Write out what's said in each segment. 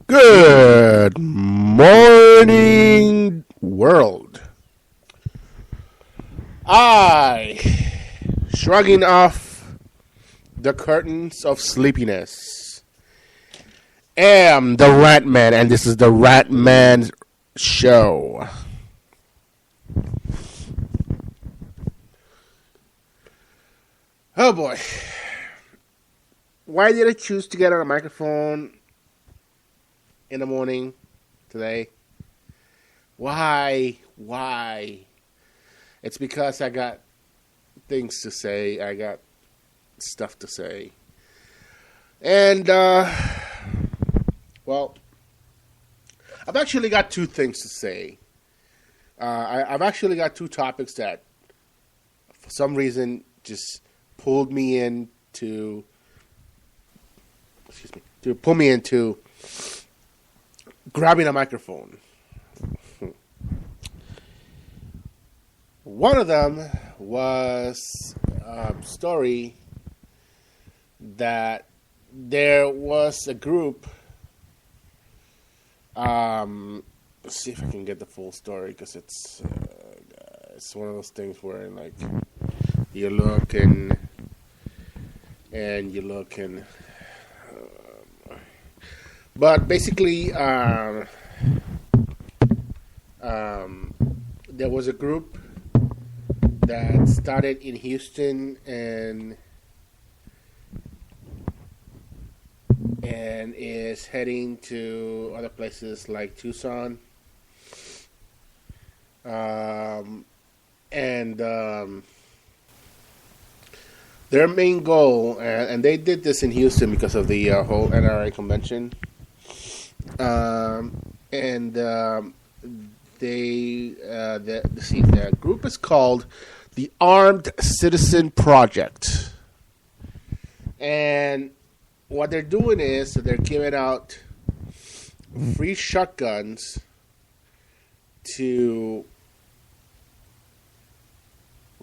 Good morning, world. Shrugging off the curtains of sleepiness, am the Rat Man, and this is the Rat Man Show. Oh boy. Why did I choose to get on a microphone in the morning today? Why? It's because I got things to say. I got stuff to say. And, well, I've actually got two things to say. I've actually got two topics that, for some reason, just pulled me into grabbing a microphone. One of them was a story that there was a group. Let's see if I can get the full story, because it's one of those things where like you look and you look and. But basically, there was a group that started in Houston and is heading to other places like Tucson. Their main goal, and they did this in Houston because of the whole NRA convention. The group is called the Armed Citizen Project, and what they're doing is they're giving out free shotguns to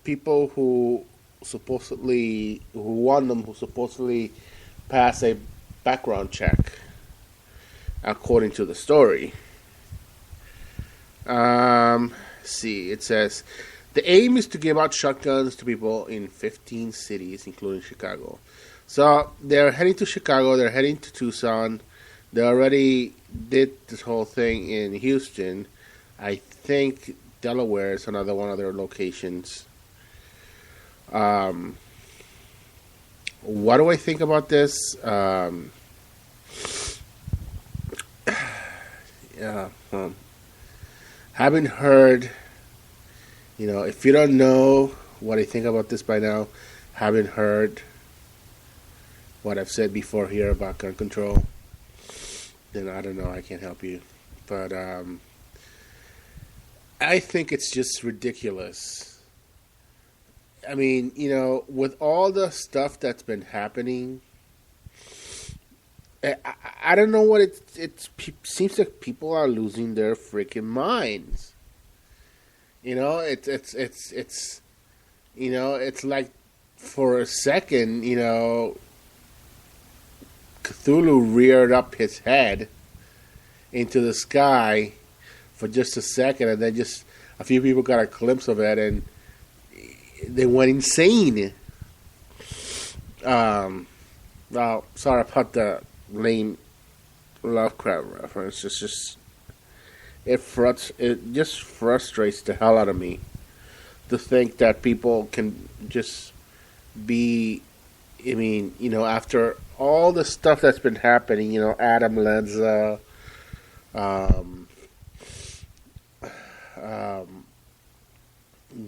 people who supposedly pass a background check, according to the story. See, it says the aim is to give out shotguns to people in 15 cities, including Chicago. So they're heading to Chicago, they're heading to Tucson. They already did this whole thing in Houston. I think Delaware is another one of their locations. What do I think about this? Haven't heard, if you don't know what I think about this by now, haven't heard what I've said before here about gun control, then I don't know, I can't help you. But I think it's just ridiculous. I mean, with all the stuff that's been happening, I don't know what it seems like people are losing their freaking minds. It's like for a second, Cthulhu reared up his head into the sky for just a second, and then just a few people got a glimpse of it, and they went insane. Well, sorry about the lame Lovecraft reference. It just frustrates the hell out of me to think that people can just be. I mean, after all the stuff that's been happening, Adam Lanza,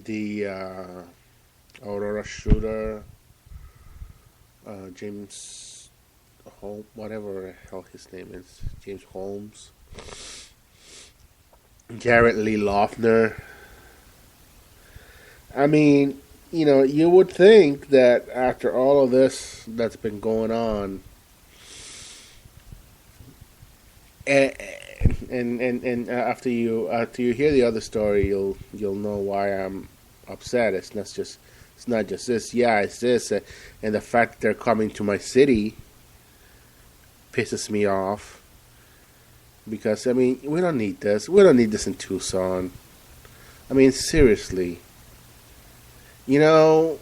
the Aurora shooter, James Holmes, whatever the hell his name is, James Holmes, Jared Lee Loughner. I mean, you would think that after all of this that's been going on, and after you hear the other story, you'll know why I'm upset. It's not just this. Yeah, it's this, and the fact that they're coming to my city pisses me off. Because, I mean, we don't need this. We don't need this in Tucson. I mean, seriously. You know,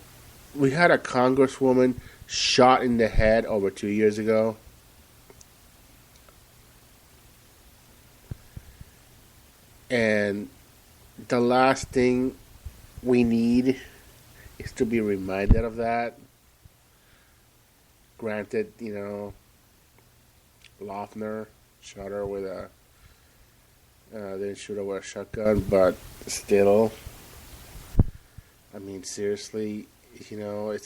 we had a congresswoman shot in the head over 2 years ago. And the last thing we need is to be reminded of that. Granted, you know, Loeffner shot her with a didn't shoot her with a shotgun, but still, I mean, seriously, you know,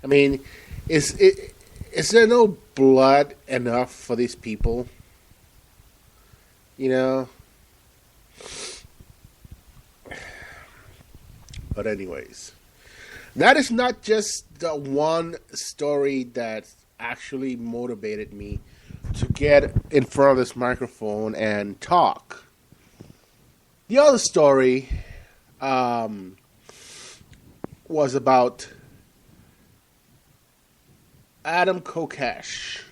I mean, is there no blood enough for these people? You know? But anyways, that is not just the one story that actually motivated me to get in front of this microphone and talk. The other story was about Adam Kokesh.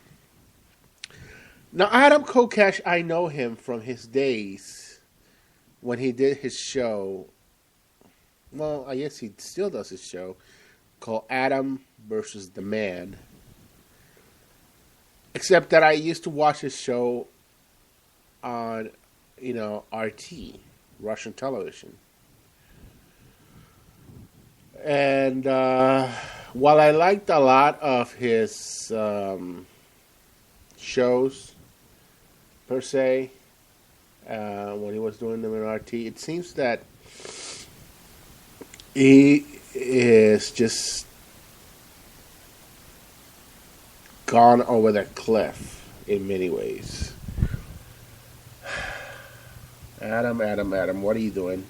Now, Adam Kokesh, I know him from his days when he did his show. Well, I guess he still does his show called Adam versus the Man. Except that I used to watch his show on, you know, RT, Russian television. And while I liked a lot of his shows, per se, when he was doing them in RT, it seems that he is just gone over the cliff in many ways. Adam, what are you doing?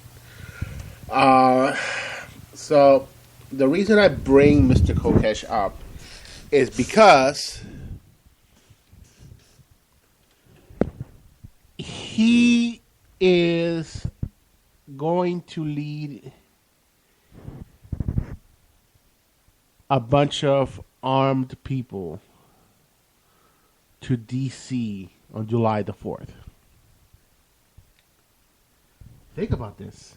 So the reason I bring Mr. Kokesh up is because he is going to lead a bunch of armed people to D.C. on July the 4th. Think about this.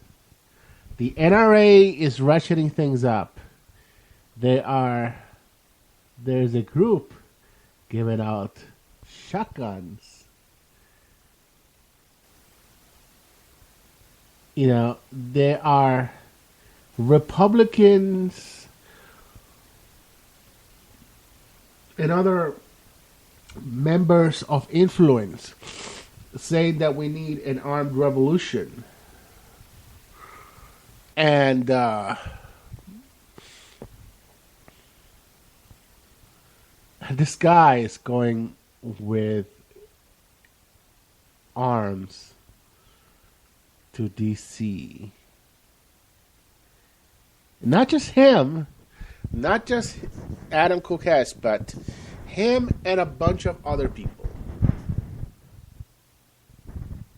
The NRA is ratcheting things up. There's a group giving out shotguns. You know, there are Republicans and other members of influence saying that we need an armed revolution. And this guy is going with arms to DC. Not just him, not just Adam Kokesh, but him and a bunch of other people.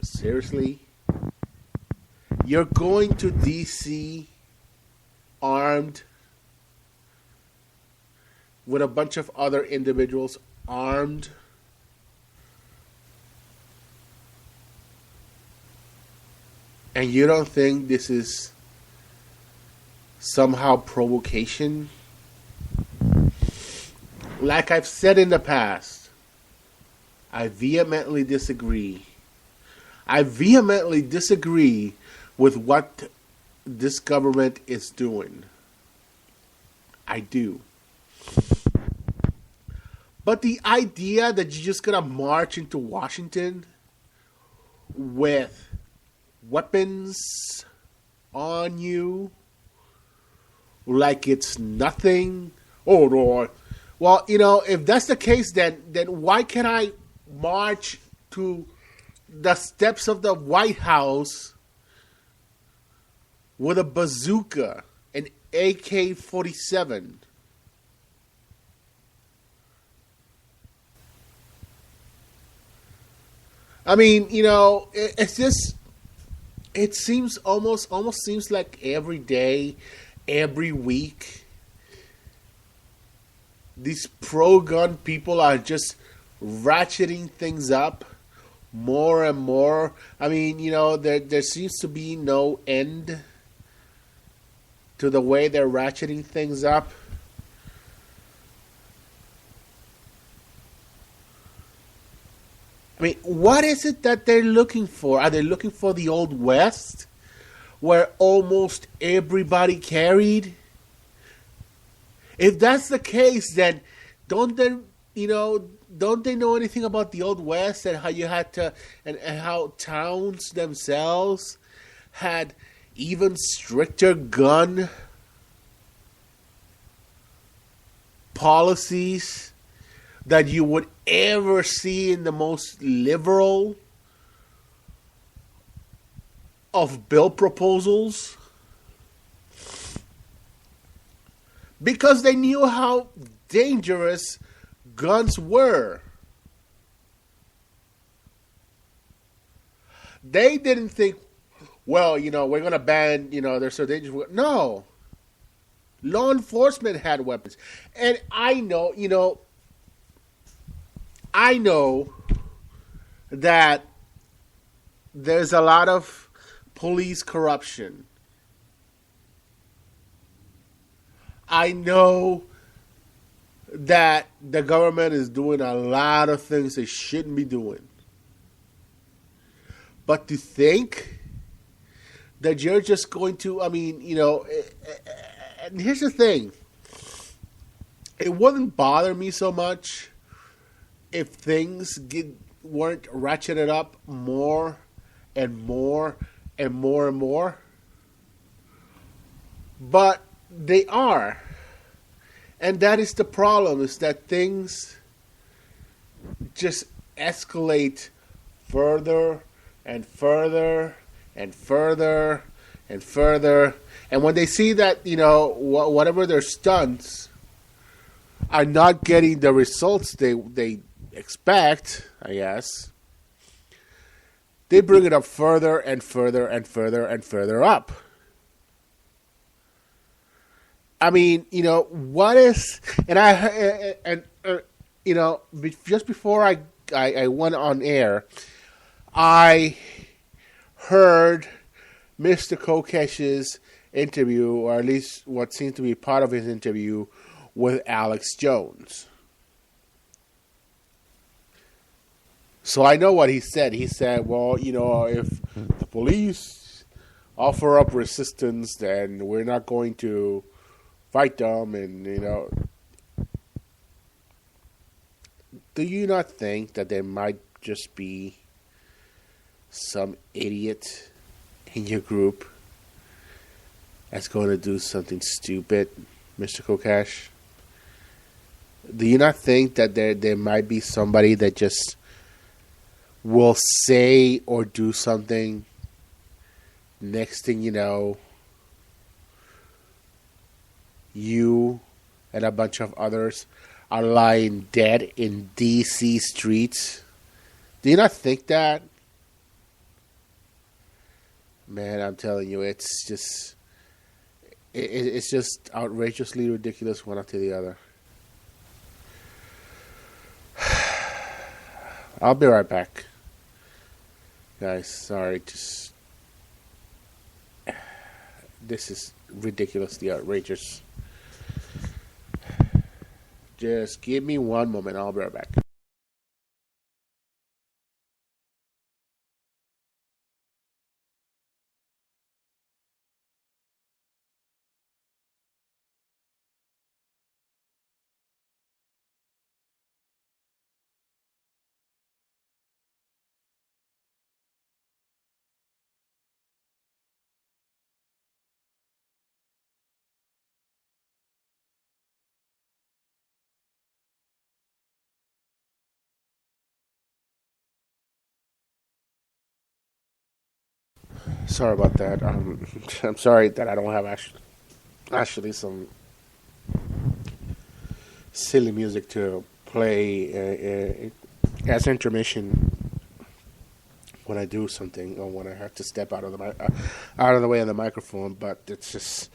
Seriously? You're going to DC armed with a bunch of other individuals armed? And you don't think this is somehow provocation? Like I've said in the past, I vehemently disagree. I vehemently disagree with what this government is doing. I do. But the idea that you're just going to march into Washington with weapons on you like it's nothing. Oh, no. Well, you know, if that's the case, then why can't I march to the steps of the White House with a bazooka, an AK-47? I mean, you know, it's just, it seems almost seems like every day, every week, these pro-gun people are just ratcheting things up more and more. I mean, there seems to be no end to the way they're ratcheting things up. I mean, what is it that they're looking for? Are they looking for the Old West, where almost everybody carried? If that's the case, then don't they, don't they know anything about the Old West and how you had to, and how towns themselves had even stricter gun policies that you would ever see in the most liberal of bill proposals? Because they knew how dangerous guns were. They didn't think, well, we're going to ban, they're so dangerous. No. Law enforcement had weapons. And I know that there's a lot of police corruption. I know that the government is doing a lot of things they shouldn't be doing. But to think that you're just going to, and here's the thing. It wouldn't bother me so much if things weren't ratcheted up more and more and more and more. But they are. And that is the problem, is that things just escalate further and further and further and further. And when they see that, whatever their stunts are not getting the results they expect, I guess, they bring it up further and further and further and further up. I mean, what is, just before I went on air, I heard Mr. Kokesh's interview, or at least what seemed to be part of his interview with Alex Jones. So I know what he said. He said, well, if the police offer up resistance, then we're not going to fight them. And, do you not think that there might just be some idiot in your group that's going to do something stupid, Mr. Kokesh? Do you not think that there might be somebody that just will say or do something, next thing you know, you and a bunch of others are lying dead in D.C. streets? Do you not think that? Man, I'm telling you, it's just outrageously ridiculous one after the other. I'll be right back. Guys, sorry, this is ridiculously outrageous. Just give me one moment, I'll be right back. Sorry about that. I'm sorry that I don't have actually some silly music to play as intermission when I do something, or when I have to step out of the way of the microphone. But it's just,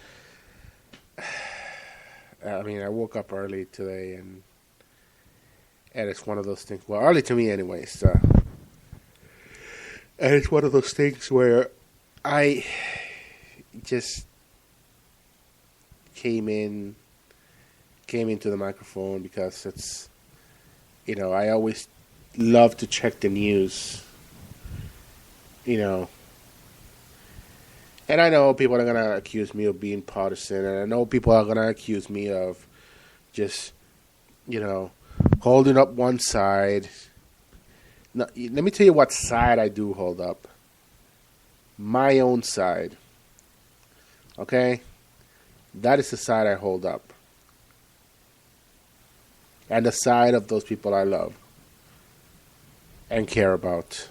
I woke up early today, and it's one of those things. Well, early to me, anyways. And it's one of those things where I just came into the microphone because it's, I always love to check the news, you know. And I know people are going to accuse me of being partisan, and I know people are going to accuse me of just, holding up one side. Now, let me tell you what side I do hold up. My own side. Okay? That is the side I hold up. And the side of those people I love and care about.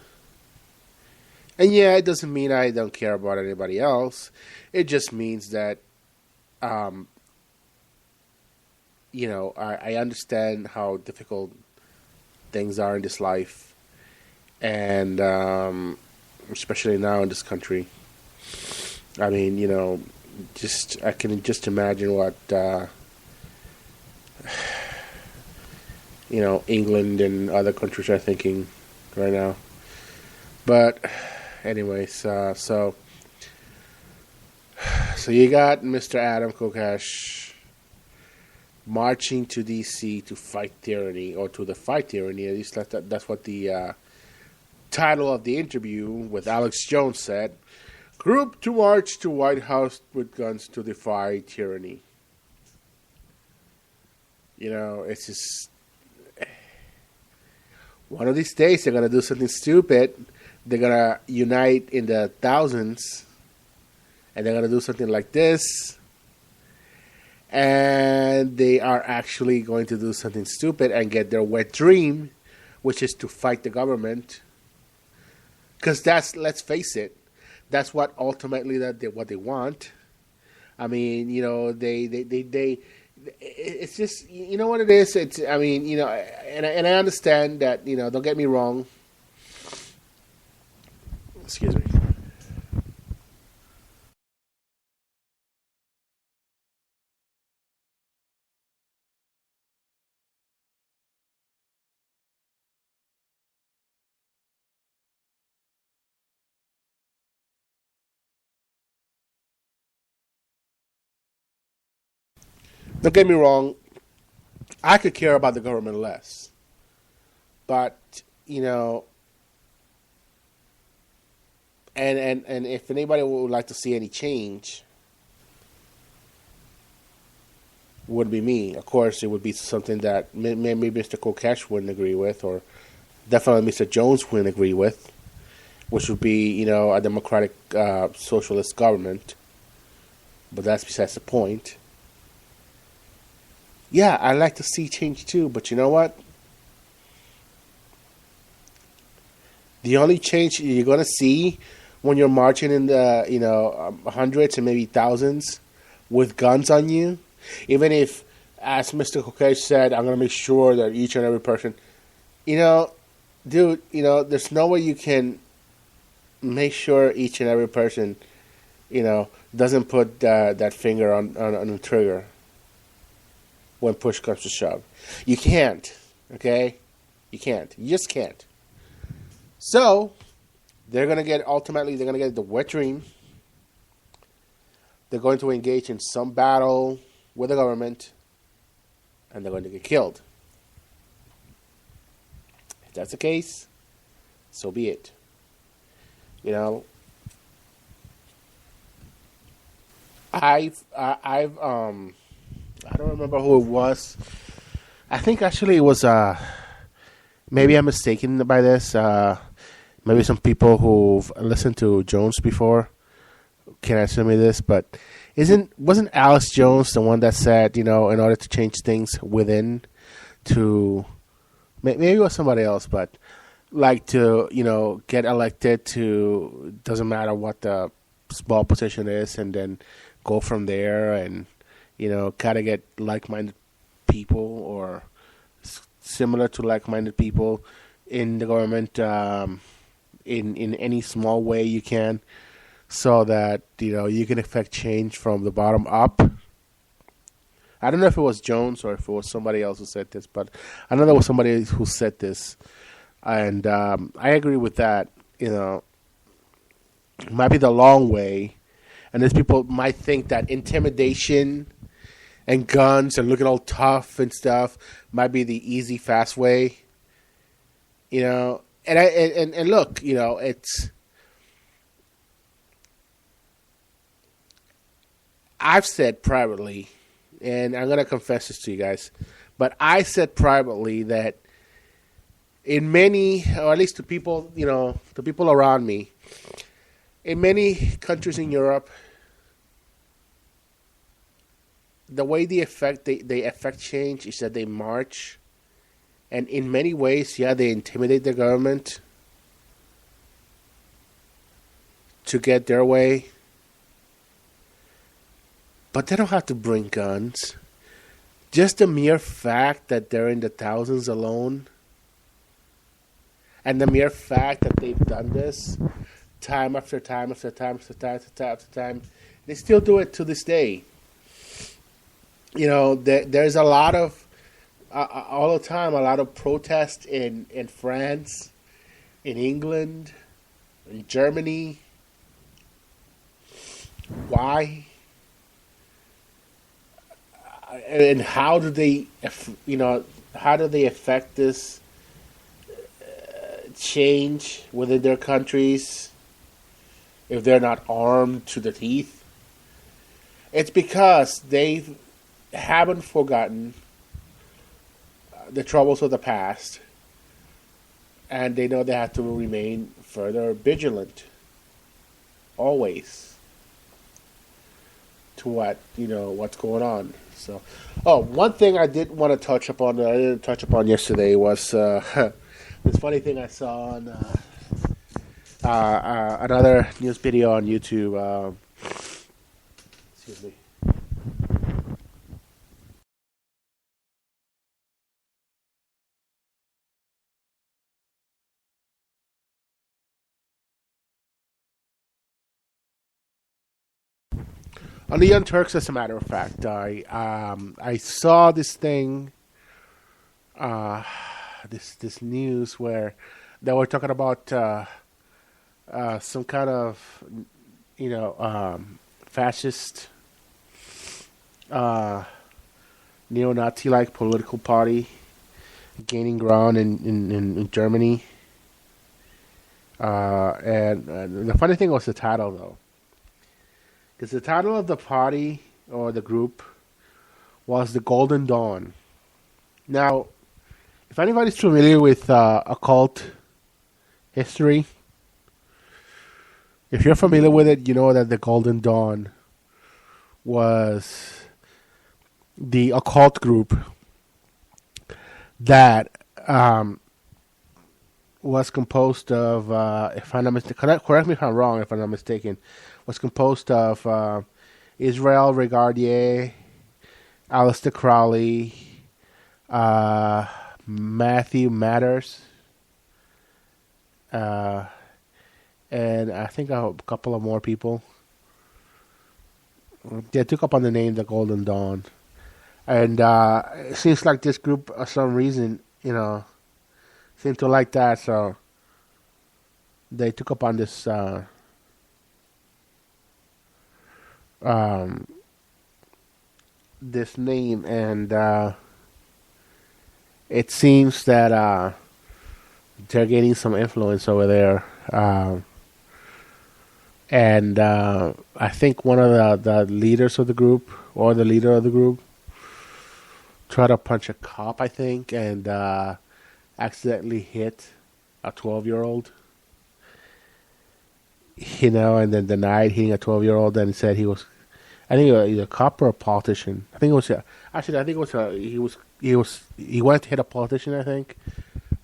And yeah, it doesn't mean I don't care about anybody else. It just means that, I understand how difficult things are in this life. And especially now in this country. I mean, I can just imagine what, England and other countries are thinking right now. But anyways, so you got Mr. Adam Kokesh marching to D.C. to fight tyranny, or to fight tyranny. At least that's what the title of the interview with Alex Jones said. Group to march to White House with guns to defy tyranny. It's just, one of these days they're going to do something stupid. They're going to unite in the thousands, and they're going to do something like this. And they are actually going to do something stupid and get their wet dream, which is to fight the government. Because let's face it, that's what ultimately what they want. I mean, they it's just, what it is. It's, I mean, and I understand that, don't get me wrong. Excuse me. Don't get me wrong. I could care about the government less. But, and if anybody would like to see any change, would be me. Of course, it would be something that maybe Mr. Kokesh wouldn't agree with, or definitely Mr. Jones wouldn't agree with, which would be, a democratic socialist government. But that's besides the point. Yeah, I'd like to see change too, but you know what? The only change you're going to see when you're marching in the, hundreds and maybe thousands with guns on you, even if, as Mr. Kokesh said, I'm going to make sure that each and every person, dude, there's no way you can make sure each and every person, doesn't put that finger on the trigger when push comes to shove. You can't, okay? You can't. You just can't. So, they're going to get the wet dream. They're going to engage in some battle with the government, and they're going to get killed. If that's the case, so be it. I don't remember who it was. I think actually it was, maybe I'm mistaken by this. Maybe some people who've listened to Jones before can answer me this, but wasn't Alex Jones the one that said, in order to change things within, to, maybe it was somebody else, but like to, get elected to, doesn't matter what the small position is, and then go from there and, kind of get like-minded people or similar to like-minded people in the government in any small way you can, so that, you can affect change from the bottom up. I don't know if it was Jones or if it was somebody else who said this, but I know there was somebody who said this. And I agree with that, It might be the long way. And these people might think that intimidation and guns and looking all tough and stuff might be the easy, fast way. You know, and look, you know, I've said privately, and I'm gonna confess this to you guys, but I said privately that in many, or at least to people, you know, the people around me, in many countries in Europe, the way they affect change is that they march, and in many ways, yeah, they intimidate the government to get their way, but they don't have to bring guns. Just the mere fact that they're in the thousands alone, and the mere fact that they've done this time after time after time after time after time after time, they still do it to this day. You know, there's a lot of, all the time, a lot of protests in France, in England, in Germany. Why? And how do they, you know, how do they affect this change within their countries if they're not armed to the teeth? It's because they haven't forgotten the troubles of the past, and they know they have to remain further vigilant, always, to what's going on. So, one thing I did want to touch upon that I didn't touch upon yesterday was this funny thing I saw on another news video on YouTube. Excuse me. On the Young Turks, as a matter of fact, I saw this thing, this news where they were talking about some kind of, fascist, neo-Nazi-like political party gaining ground in Germany. And the funny thing was the title, though. Because the title of the party, or the group, was the Golden Dawn. Now, if anybody's familiar with occult history, if you're familiar with it, you know that the Golden Dawn was the occult group that was composed of, if I'm not mistaken, correct me if I'm wrong, if I'm not mistaken, was composed of Israel Regardie, Aleister Crowley, Matthew Matters, and I think a couple of more people. They took up on the name the Golden Dawn. And it seems like this group, for some reason, seemed to like that, so they took up on this this name, and it seems that they're gaining some influence over there. And I think one of the leaders of the group, or the leader of the group, tried to punch a cop, I think, and accidentally hit a 12-year-old. And then denied hitting a 12-year-old, and said he was, I think, either a cop or a politician. I think it was, he wanted to hit a politician, I think.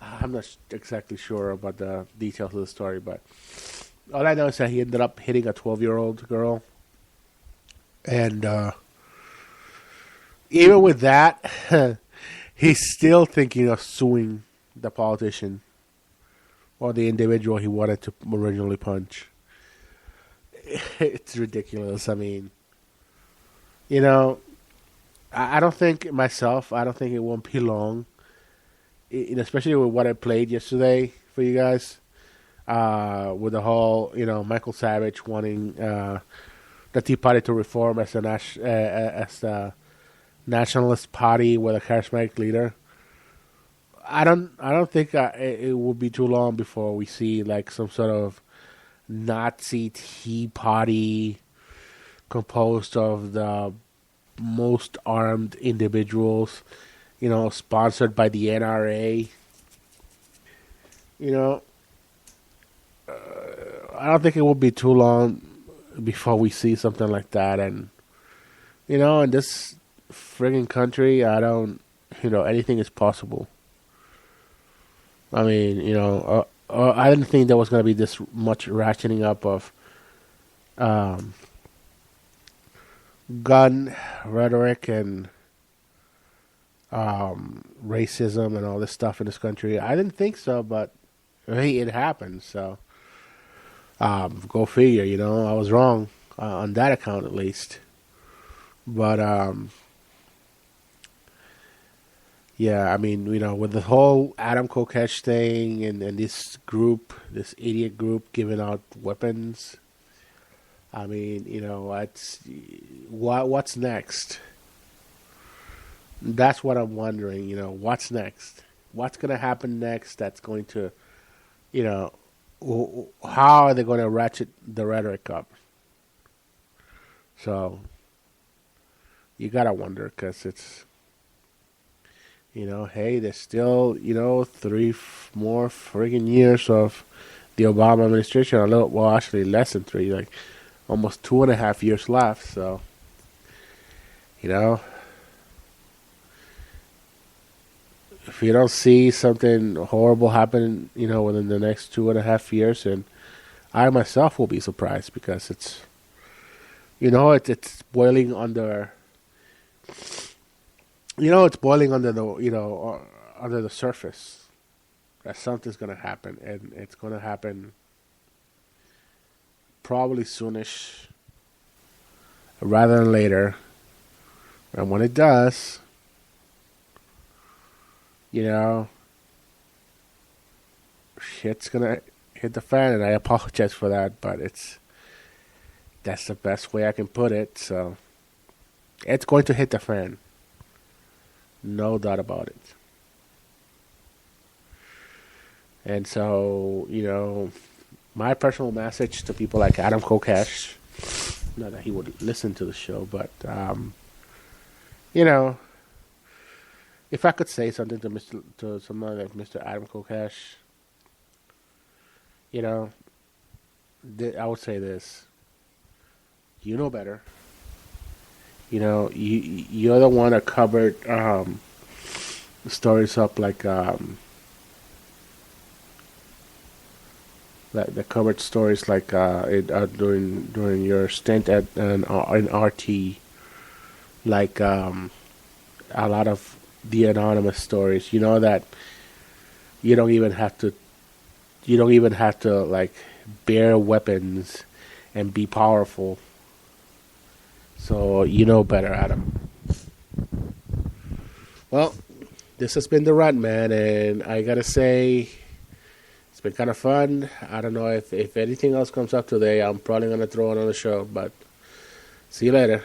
I'm not exactly sure about the details of the story, but all I know is that he ended up hitting a 12-year-old girl. And even with that, he's still thinking of suing the politician or the individual he wanted to originally punch. It's ridiculous. I mean, I don't think it won't be long, especially with what I played yesterday for you guys. with the whole, Michael Savage wanting the Tea Party to reform as a nationalist party with a charismatic leader. I don't think it will be too long before we see like some sort of Nazi Tea Party composed of the most armed individuals, sponsored by the NRA. You know, I don't think it will be too long before we see something like that. And, in this friggin' country, anything is possible. I mean, I didn't think there was going to be this much ratcheting up of gun rhetoric and racism and all this stuff in this country. I didn't think so, but hey, it happened. So go figure. I was wrong on that account at least. But yeah, I mean, with the whole Adam Kokesh thing and this idiot group giving out weapons. I mean, what's next? That's what I'm wondering. What's next? What's going to happen next? That's going to, how are they going to ratchet the rhetoric up? So you gotta wonder, because it's, hey, there's still, 3 more friggin' years of the Obama administration. Actually less than 3, like almost 2.5 years left. So, if you don't see something horrible happen, within the next 2.5 years, and I myself will be surprised, because it's, it's boiling under. It's boiling under the under the surface that something's gonna happen, and it's gonna happen probably soonish, rather than later. And when it does, shit's gonna hit the fan, and I apologize for that, but that's the best way I can put it. So it's going to hit the fan. No doubt about it. And so, my personal message to people like Adam Kokesh, not that he would listen to the show, but, if I could say something to someone like Mr. Adam Kokesh, I would say this. You know better. You're the one that covered stories up like that covered stories like during your stint in RT, like a lot of the anonymous stories. That you don't even have to like bear weapons and be powerful. So better, Adam. Well, this has been the Rant Man, and I gotta say, it's been kind of fun. I don't know if anything else comes up today, I'm probably gonna throw it on the show, but see you later.